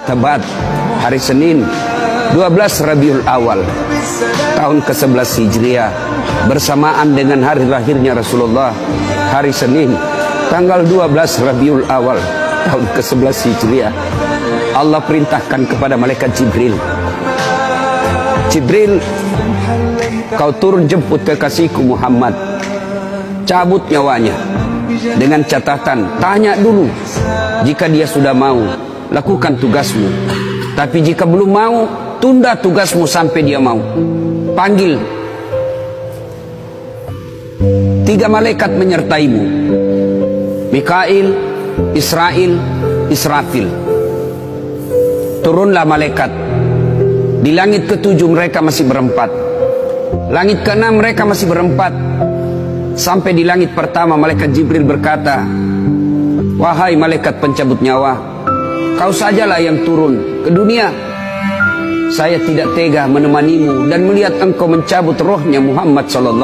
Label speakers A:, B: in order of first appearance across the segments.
A: Tepat hari Senin 12 Rabiul Awal tahun ke-11 Hijriah, bersamaan dengan hari lahirnya Rasulullah, hari Senin tanggal 12 Rabiul Awal tahun ke-11 Hijriah, Allah perintahkan kepada malaikat Jibril, Jibril, kau turun jemput kekasihku Muhammad, cabut nyawanya, dengan catatan tanya dulu, jika dia sudah mau lakukan tugasmu, tapi jika belum mau tunda tugasmu sampai dia mau. Panggil 3 malaikat menyertaimu, Mikail, Israel, Israfil. Turunlah malaikat. Di langit ke-7 mereka masih berempat, langit ke-6 mereka masih berempat. Sampai di langit pertama malaikat Jibril berkata, wahai malaikat pencabut nyawa, kau sajalah yang turun ke dunia. Saya tidak tega menemanimu dan melihat engkau mencabut rohnya Muhammad SAW.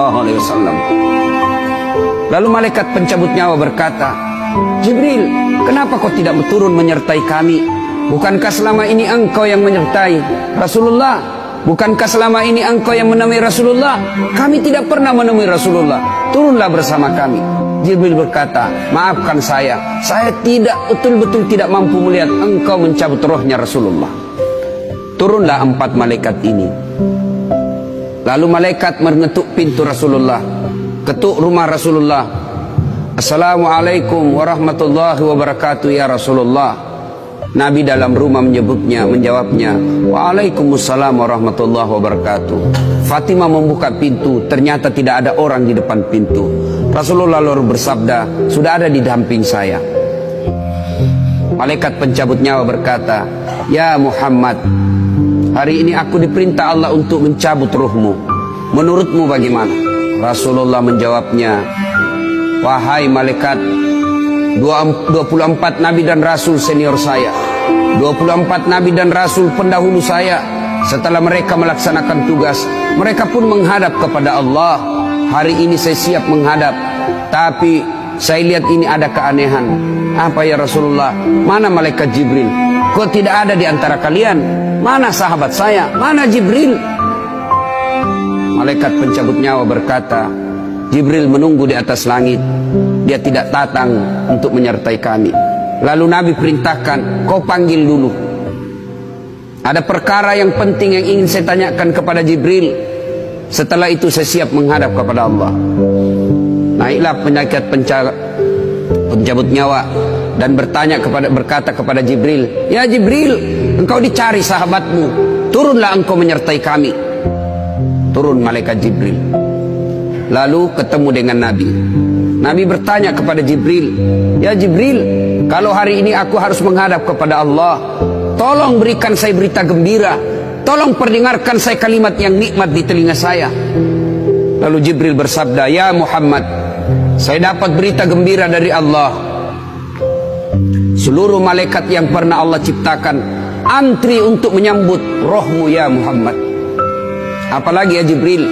A: Lalu malaikat pencabut nyawa berkata, Jibril, kenapa kau tidak turun menyertai kami? Bukankah selama ini engkau yang menyertai Rasulullah? Bukankah selama ini engkau yang menemui Rasulullah? Kami tidak pernah menemui Rasulullah. Turunlah bersama kami. Jibril berkata, maafkan saya tidak betul-betul tidak mampu melihat engkau mencabut rohnya Rasulullah. Turunlah 4 malaikat ini. Lalu malaikat mengetuk pintu Rasulullah, ketuk rumah Rasulullah. Assalamualaikum warahmatullahi wabarakatuh ya Rasulullah. Nabi dalam rumah menjawabnya, waalaikumsalam warahmatullahi wabarakatuh. Fatimah membuka pintu, ternyata tidak ada orang di depan pintu. Rasulullah lalu bersabda, sudah ada di damping saya. Malaikat pencabut nyawa berkata, ya Muhammad, hari ini aku diperintah Allah untuk mencabut ruhmu. Menurutmu bagaimana? Rasulullah menjawabnya, wahai malaikat, 24 nabi dan rasul senior saya, 24 nabi dan rasul pendahulu saya, setelah mereka melaksanakan tugas, mereka pun menghadap kepada Allah. Hari ini saya siap menghadap, tapi saya lihat ini ada keanehan. Apa ya Rasulullah? Mana malaikat Jibril? Kok tidak ada di antara kalian? Mana sahabat saya? Mana Jibril? Malaikat pencabut nyawa berkata, Jibril menunggu di atas langit. Dia tidak datang untuk menyertai kami. Lalu Nabi perintahkan, kau panggil dulu. Ada perkara yang penting yang ingin saya tanyakan kepada Jibril. Setelah itu saya siap menghadap kepada Allah. Naiklah malaikat pencabut nyawa dan berkata kepada Jibril, ya Jibril, engkau dicari sahabatmu, turunlah engkau menyertai kami. Turun malaikat Jibril. Lalu ketemu dengan Nabi. Nabi bertanya kepada Jibril, ya Jibril, kalau hari ini aku harus menghadap kepada Allah, tolong berikan saya berita gembira, tolong perdengarkan saya kalimat yang nikmat di telinga saya. Lalu Jibril bersabda, ya Muhammad, saya dapat berita gembira dari Allah. Seluruh malaikat yang pernah Allah ciptakan antri untuk menyambut rohmu ya Muhammad. Apalagi ya Jibril,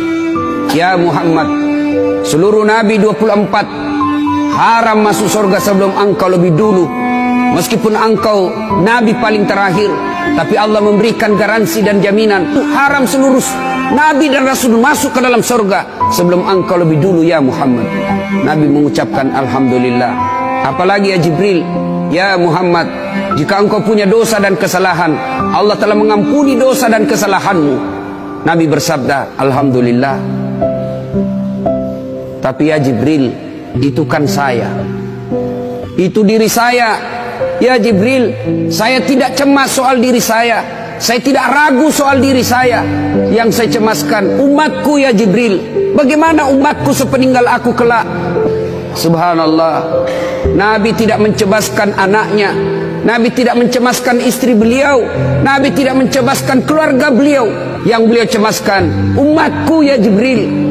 A: ya Muhammad, seluruh nabi 24 haram masuk surga sebelum engkau lebih dulu. Meskipun engkau nabi paling terakhir, tapi Allah memberikan garansi dan jaminan, haram seluruh nabi dan rasul masuk ke dalam surga sebelum engkau lebih dulu ya Muhammad. Nabi mengucapkan alhamdulillah. Apalagi ya Jibril, ya Muhammad, jika engkau punya dosa dan kesalahan, Allah telah mengampuni dosa dan kesalahanmu. Nabi bersabda, alhamdulillah. Tapi ya Jibril, itu kan saya, itu diri saya. Ya Jibril, saya tidak cemas soal diri saya tidak ragu soal diri saya. Yang saya cemaskan umatku ya Jibril. Bagaimana umatku sepeninggal aku kelak? Subhanallah, Nabi tidak mencemaskan anaknya, Nabi tidak mencemaskan istri beliau, Nabi tidak mencemaskan keluarga beliau. Yang beliau cemaskan umatku ya Jibril.